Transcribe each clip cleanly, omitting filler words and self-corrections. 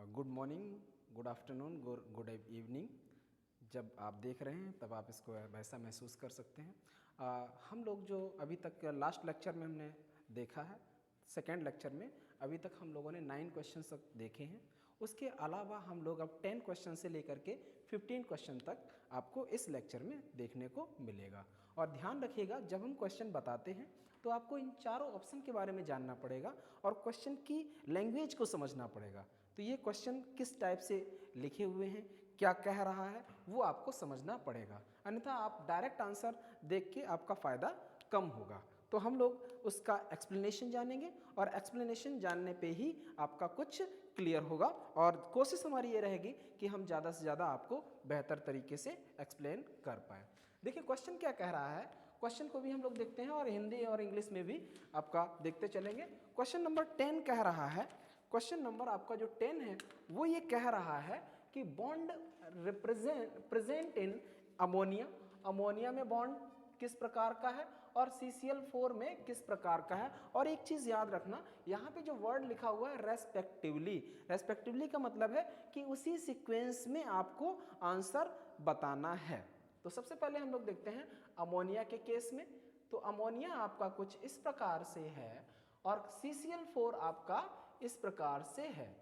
Good morning, good afternoon, good evening. जब आप देख रहे हैं तब आप इसको वैसा महसूस कर सकते हैं। हम लोग जो अभी तक लास्ट लेक्चर में हमने देखा है, सेकेंड लेक्चर में अभी तक हम लोगों ने 9 क्वेश्चन तक देखे हैं। उसके अलावा हम लोग अब 10 क्वेश्चन से लेकर के 15 क्वेश्चन तक आपको इस लेक्चर में देखने को मिलेगा। और ध्यान रखिएगा, जब हम क्वेश्चन बताते हैं तो आपको इन चारों ऑप्शन के बारे में जानना पड़ेगा और क्वेश्चन की लैंग्वेज को समझना पड़ेगा। तो ये क्वेश्चन किस टाइप से लिखे हुए हैं, क्या कह रहा है, वो आपको समझना पड़ेगा, अन्यथा आप डायरेक्ट आंसर देख के आपका फ़ायदा कम होगा। तो हम लोग उसका एक्सप्लेनेशन जानेंगे और एक्सप्लेनेशन जानने पे ही आपका कुछ क्लियर होगा और कोशिश हमारी ये रहेगी कि हम ज़्यादा से ज़्यादा आपको बेहतर तरीके से एक्सप्लेन कर पाएँ। देखिए क्वेश्चन क्या कह रहा है, क्वेश्चन को भी हम लोग देखते हैं और हिंदी और इंग्लिश में भी आपका देखते चलेंगे। क्वेश्चन नंबर 10 कह रहा है, क्वेश्चन नंबर आपका जो 10 है वो ये कह रहा है कि bond present in ammonia, ammonia में बॉन्ड किस प्रकार का है और CCl4 में किस प्रकार का है। और एक चीज याद रखना, यहाँ पे जो वर्ड लिखा हुआ है रेस्पेक्टिवली, रेस्पेक्टिवली का मतलब है कि उसी सीक्वेंस में आपको आंसर बताना है। तो सबसे पहले हम लोग देखते हैं अमोनिया के केस में। तो अमोनिया आपका कुछ इस प्रकार से है और CCl4 आपका इस प्रकार से है।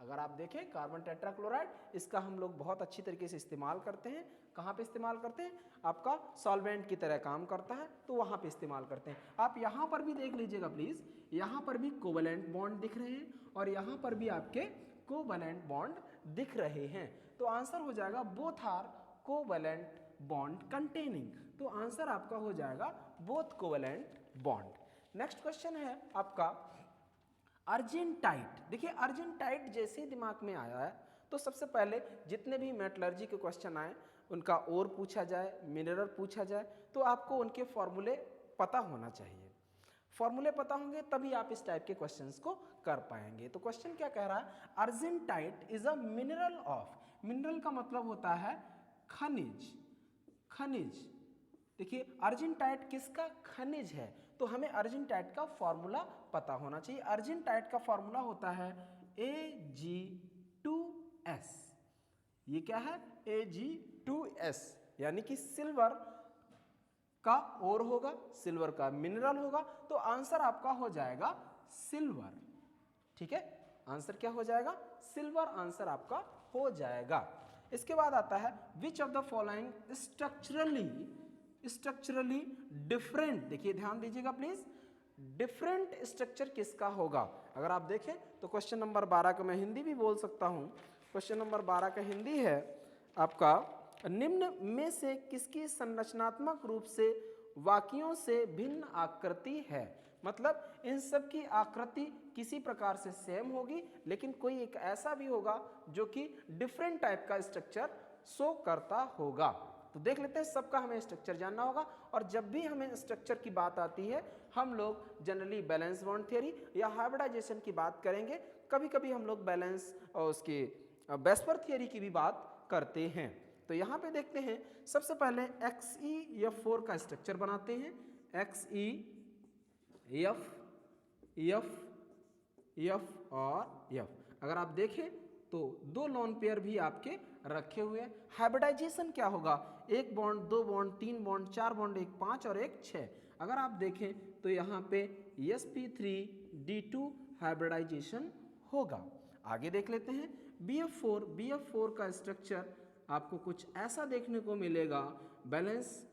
अगर आप देखें कार्बन टेट्राक्लोराइड, इसका हम लोग बहुत अच्छी तरीके से इस्तेमाल करते हैं। कहाँ पे इस्तेमाल करते हैं? आपका सॉल्वेंट की तरह काम करता है तो वहाँ पे इस्तेमाल करते हैं। आप यहाँ पर भी देख लीजिएगा प्लीज़, यहाँ पर भी कोवैलेंट बॉन्ड दिख रहे हैं और यहाँ पर भी आपके कोवैलेंट बॉन्ड दिख रहे हैं। तो आंसर हो जाएगा both are covalent bond containing. तो आंसर आपका हो जाएगा both covalent bond. Next question है आपका अर्जेंटाइट। देखिए अर्जेंटाइट जैसे ही दिमाग में आया है तो सबसे पहले जितने भी मेटलर्जी के क्वेश्चन आए उनका और पूछा जाए, मिनरल पूछा जाए, तो आपको उनके फॉर्मूले पता होना चाहिए। फॉर्मूले पता होंगे तभी आप इस टाइप के क्वेश्चंस को कर पाएंगे। तो क्वेश्चन क्या कह रहा है, argentite is a mineral of, mineral का मतलब होता है खनिज, खनिज। देखिए अर्जेंटाइट किसका खनिज है, तो हमें अर्जेंटाइट का फॉर्मूला पता होना चाहिए। अर्जेंटाइट का फॉर्मूला होता है Ag2S। ये क्या है? Ag2S, यानी कि सिल्वर का ओर होगा, सिल्वर का मिनरल होगा, तो आंसर आपका हो जाएगा सिल्वर। ठीक है, आंसर क्या हो जाएगा? सिल्वर आंसर आपका हो जाएगा। इसके बाद आता है which of the following structurally different. देखिए ध्यान दीजिएगा प्लीज, डिफरेंट स्ट्रक्चर किसका होगा। अगर आप देखें तो क्वेश्चन नंबर 12 का मैं हिंदी भी बोल सकता हूं। क्वेश्चन नंबर 12 का हिंदी है आपका, निम्न में से किसकी संरचनात्मक रूप से वाक्यों से भिन्न आकृति है। मतलब इन सब की आकृति किसी प्रकार से सेम होगी, लेकिन कोई एक ऐसा भी होगा जो कि डिफरेंट टाइप का स्ट्रक्चर शो करता होगा। तो देख लेते हैं, सबका हमें स्ट्रक्चर जानना होगा। और जब भी हमें स्ट्रक्चर की बात आती है हम लोग जनरली बैलेंस बॉन्ड थ्योरी या हाइब्रिडाइजेशन की बात करेंगे, कभी कभी हम लोग बैलेंस और उसके बेस्पर थ्योरी की भी बात करते हैं। तो यहाँ पे देखते हैं, सबसे पहले XeF4 का स्ट्रक्चर बनाते हैं। XeF, F और F। अगर आप देखें तो 2 लोन पेयर भी आपके रखे हुए हैं। हाइब्रिडाइजेशन क्या होगा? 1 बॉन्ड, 2 बॉन्ड, 3 बॉन्ड, 4 बॉन्ड, एक 5 और एक 6। अगर आप देखें तो यहाँ पे sp3d2 हाइब्रिडाइजेशन होगा। आगे देख लेते हैं BF4 का स्ट्रक्चर आपको कुछ ऐसा देखने को मिलेगा। बैलेंस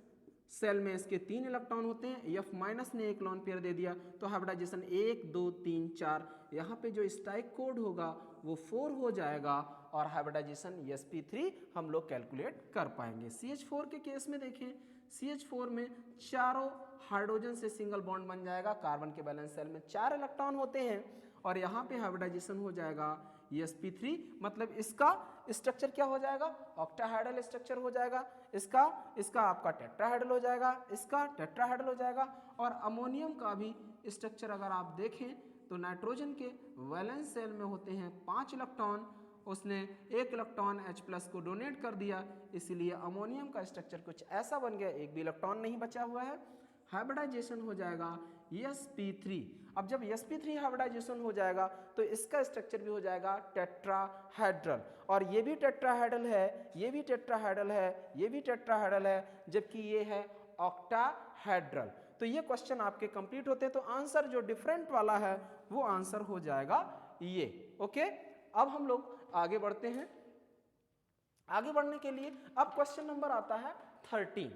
सेल में इसके 3 इलेक्ट्रॉन होते हैं, F माइनस ने 1 लोन पेयर दे दिया तो हाइब्रिडाइजेशन 1 2 3 4। यहाँ पे जो स्ट्राइक कोड होगा वो 4 हो जाएगा और हाइब्रिडाइजेशन sp3 हम लोग कैलकुलेट कर पाएंगे। CH4 के केस में देखें, CH4 में चारों हाइड्रोजन से सिंगल बॉन्ड बन जाएगा। कार्बन के बैलेंस सेल में 4 इलेक्ट्रॉन होते हैं और यहाँ पे हाइब्रिडाइजेशन हो जाएगा sp3। मतलब इसका स्ट्रक्चर क्या हो जाएगा? ऑक्टाहाइड्रल स्ट्रक्चर हो जाएगा। इसका आपका टेट्राहाइड्रल हो जाएगा, इसका टेट्राहाइड्रल हो जाएगा। और अमोनियम का भी स्ट्रक्चर अगर आप देखें तो नाइट्रोजन के वैलेंस सेल में होते हैं 5 इलेक्ट्रॉन, उसने 1 इलेक्ट्रॉन H+ को डोनेट कर दिया, इसलिए अमोनियम का स्ट्रक्चर कुछ ऐसा बन गया, एक भी इलेक्ट्रॉन नहीं बचा हुआ है। हाइब्रिडाइजेशन हो जाएगा sp3। अब जब sp3 हाइब्रिडाइजेशन हो जाएगा तो इसका स्ट्रक्चर भी हो जाएगा टेट्राहेड्रल, और ये भी टेट्राहेड्रल है, ये भी टेट्राहेड्रल है, ये भी टेट्राहेड्रल है, जबकि ये है ऑक्टाहेड्रल। तो ये क्वेश्चन आपके कंप्लीट होते हैं, तो आंसर जो डिफरेंट वाला है वो आंसर हो जाएगा ये। ओके, अब हम लोग आगे बढ़ते हैं। आगे बढ़ने के लिए अब क्वेश्चन नंबर आता है 13।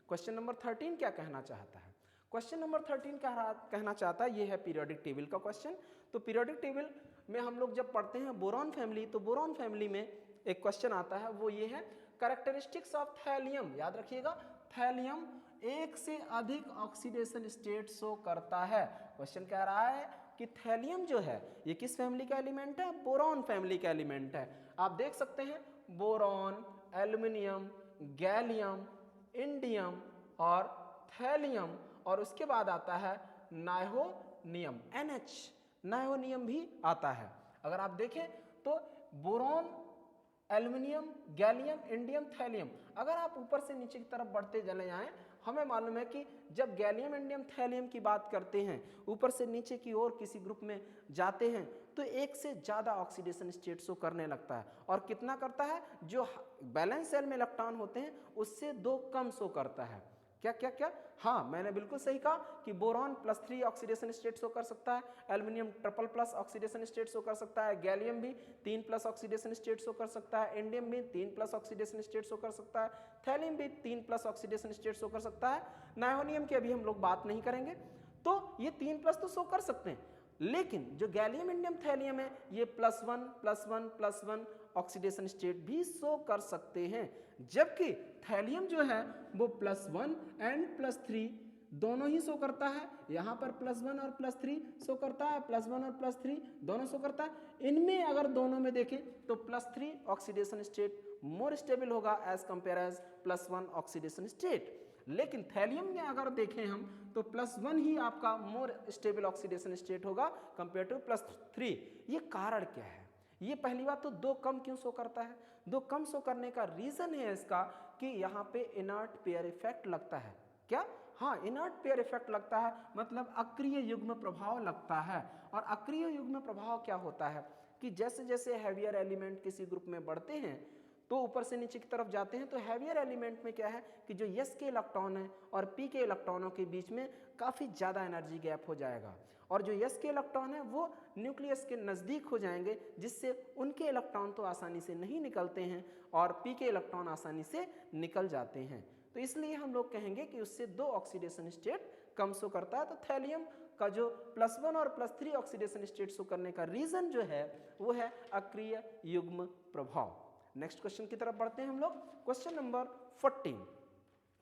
क्वेश्चन नंबर 13 क्या कहना चाहता है? क्वेश्चन नंबर 13 कहना चाहता है, ये है पीरियोडिक टेबल का क्वेश्चन। तो पीरियोडिक टेबल में हम लोग जब पढ़ते हैं बोरॉन फैमिली, तो बोरॉन फैमिली में एक क्वेश्चन आता है, वो ये है कैरेक्टरिस्टिक्स ऑफ थैलियम। याद रखिएगा, थैलियम एक से अधिक ऑक्सीडेशन स्टेट शो करता है। क्वेश्चन कह रहा है कि थैलियम जो है ये किस फैमिली का एलिमेंट है? बोरॉन फैमिली का एलिमेंट है। आप देख सकते हैं बोरॉन, एल्युमिनियम, गैलियम, इंडियम और थैलियम, और उसके बाद आता है नाइहोनियम, NH, नाइहोनियम भी आता है। अगर आप देखें तो boron, aluminium, gallium, indium, thallium, अगर आप ऊपर से नीचे की तरफ बढ़ते चले जाएं, हमें मालूम है कि जब गैलियम, इंडियम, थैलियम की बात करते हैं, ऊपर से नीचे की ओर किसी ग्रुप में जाते हैं, तो एक से ज़्यादा ऑक्सीडेशन स्टेट शो करने लगता है। और कितना करता है? जो बैलेंस सेल में इलेक्ट्रॉन होते हैं उससे 2 कम शो करता है। क्या क्या क्या? हाँ, मैंने बिल्कुल सही कहा कि बोरॉन +3 ऑक्सीडेशन स्टेट शो कर सकता है, aluminium triple+ oxidation state show कर सकता है, गैलियम भी 3+ ऑक्सीडेशन स्टेट शो कर सकता है, इंडियम भी 3+ ऑक्सीडेशन स्टेट शो कर सकता है, थैलियम भी 3+ ऑक्सीडेशन स्टेट शो कर सकता है। नाइहोनियम की अभी हम लोग बात नहीं करेंगे। तो ये 3+ तो शो कर सकते हैं, लेकिन जो गैलियम, इंडियम, थैलियम है ये +1+1+1 ऑक्सीडेशन स्टेट भी शो कर सकते हैं, जबकि थैलियम जो है वो +1 एंड +3 दोनों ही शो करता है। यहाँ पर +1 और +3 शो करता है, +1 और +3 दोनों शो करता है। इनमें अगर दोनों में देखें तो +3 ऑक्सीडेशन स्टेट मोर स्टेबल होगा as compare as +1 oxidation state. लेकिन थैलियम में अगर देखें हम तो +1 ही आपका मोर स्टेबल ऑक्सीडेशन स्टेट होगा कंपेयर टू +3। ये कारण क्या है? ये पहली बात तो 2 कम क्यों शो करता है? 2 कम शो करने का रीजन है इसका कि यहाँ पे इनर्ट पेयर इफेक्ट लगता है। क्या? हाँ, इनर्ट पेयर इफेक्ट लगता है, मतलब अक्रिय युग्म प्रभाव लगता है। और अक्रिय युग्म प्रभाव क्या होता है कि जैसे जैसे हैवियर एलिमेंट किसी ग्रुप में बढ़ते हैं तो ऊपर से नीचे की तरफ जाते हैं, तो हैवियर एलिमेंट में क्या है कि जो S के इलेक्ट्रॉन है और P के इलेक्ट्रॉनों के बीच में काफ़ी ज़्यादा एनर्जी गैप हो जाएगा, और जो S के इलेक्ट्रॉन है वो न्यूक्लियस के नज़दीक हो जाएंगे, जिससे उनके इलेक्ट्रॉन तो आसानी से नहीं निकलते हैं और P के इलेक्ट्रॉन आसानी से निकल जाते हैं। तो इसलिए हम लोग कहेंगे कि उससे 2 ऑक्सीडेशन स्टेट कम शो करता है। तो थैलियम का जो +1 और +3 ऑक्सीडेशन स्टेट शो करने का रीज़न जो है वो है अक्रिय युग्म प्रभाव। नेक्स्ट क्वेश्चन की तरफ बढ़ते हैं हम लोग। Question number 14।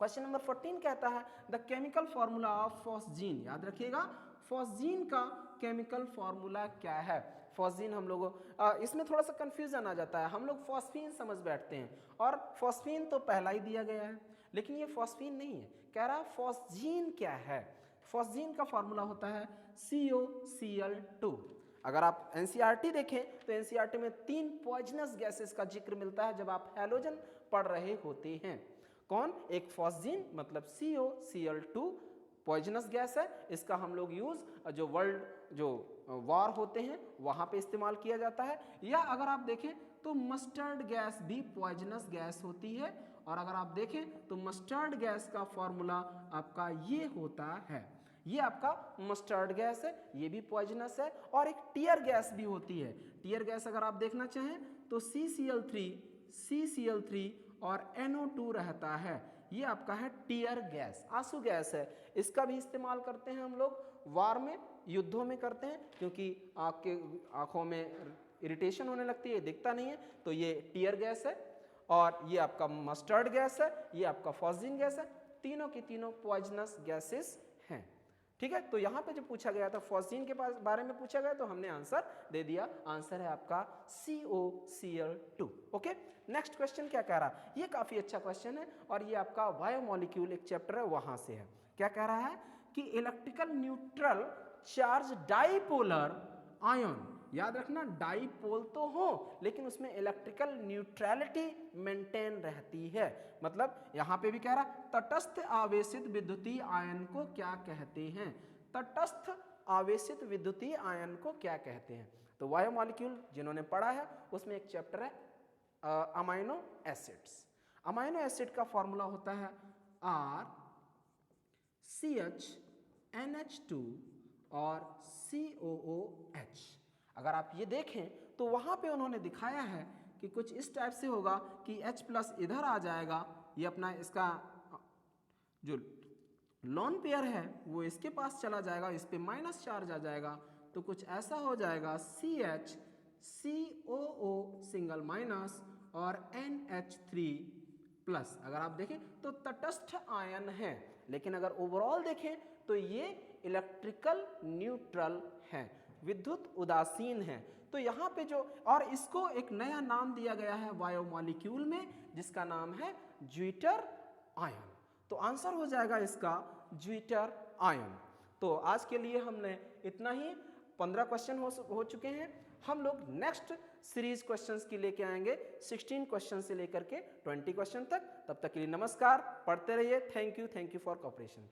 क्वेश्चन नंबर 14 कहता है the chemical formula of phosgene. याद रखिएगा, फॉस्जीन का केमिकल फॉर्मूला क्या है? फॉस्जीन हम लोग इसमें थोड़ा सा कंफ्यूजन आ जाता है, हम लोग फॉस्फीन समझ बैठते हैं, और फॉस्फीन तो पहला ही दिया गया है, लेकिन ये फॉस्फीन नहीं है। कह रहा है फॉस्जीन क्या है? फॉस्जीन का फॉर्मूला होता है COCl2। अगर आप NCERT देखें तो NCERT में 3 पॉइजनस गैसेस का जिक्र मिलता है जब आप हैलोजन पढ़ रहे होते हैं। कौन? एक फॉस्जीन मतलब COCl2 पॉइजनस गैस है। इसका हम लोग यूज जो वॉर होते हैं वहाँ पे इस्तेमाल किया जाता है। या अगर आप देखें तो मस्टर्ड गैस भी पॉइजनस गैस होती है, और अगर आप देखें तो मस्टर्ड गैस का फॉर्मूला आपका ये होता है, ये आपका मस्टर्ड गैस है, ये भी पॉइजनस है। और एक टीयर गैस भी होती है। टीयर गैस अगर आप देखना चाहें तो CCl3 और NO2 रहता है, ये आपका है टीयर गैस, आंसू गैस है। इसका भी इस्तेमाल करते हैं हम लोग वार में, युद्धों में करते हैं, क्योंकि आँखों में इरिटेशन होने लगती है, दिखता नहीं है, तो ये टीयर गैस है। और ये आपका मस्टर्ड गैस है, ये आपका फॉस्जीन गैस है। तीनों की तीनों पॉइजनस गैसेस हैं। ठीक है, तो यहाँ पे जो पूछा गया था फॉस्जीन के बारे में पूछा गया, तो हमने आंसर दे दिया। आंसर है आपका COCl2। ओके, नेक्स्ट क्वेश्चन क्या कह रहा है? ये काफ़ी अच्छा क्वेश्चन है, और ये आपका बायोमोलिक्यूल एक चैप्टर है वहाँ से है। क्या कह रहा है कि electrical neutral charge dipolar ion, याद रखना डाइपोल तो हो लेकिन उसमें इलेक्ट्रिकल न्यूट्रलिटी मेंटेन रहती है। मतलब यहाँ पे भी कह रहा तटस्थ आवेशित विद्युतीय आयन को क्या कहते हैं? तटस्थ आवेशित विद्युतीय आयन को क्या कहते हैं? तो बायोमॉलिक्यूल जिन्होंने पढ़ा है उसमें एक चैप्टर है अमाइनो एसिड्स। अमाइनो एसिड का फॉर्मूला होता है RCHNH2 और COOH। अगर आप ये देखें तो वहाँ पे उन्होंने दिखाया है कि कुछ इस टाइप से होगा कि H+ इधर आ जाएगा, ये अपना इसका जो लोन पेयर है वो इसके पास चला जाएगा, इस पे माइनस चार्ज आ जाएगा, तो कुछ ऐसा हो जाएगा CH COO सिंगल माइनस और NH3+। अगर आप देखें तो तटस्थ आयन है, लेकिन अगर ओवरऑल देखें तो ये इलेक्ट्रिकल न्यूट्रल है, विद्युत उदासीन है। तो यहाँ पे जो, और इसको एक नया नाम दिया गया है बायोमॉलिक्यूल में जिसका नाम है ज्विटर आयन। तो आंसर हो जाएगा इसका ज्विटर आयन। तो आज के लिए हमने इतना ही, 15 क्वेश्चन हो चुके हैं। हम लोग नेक्स्ट सीरीज क्वेश्चंस की लेके आएंगे 16 क्वेश्चन से लेकर के 20 क्वेश्चन तक। तब तक के लिए नमस्कार, पढ़ते रहिए। Thank you for cooperation.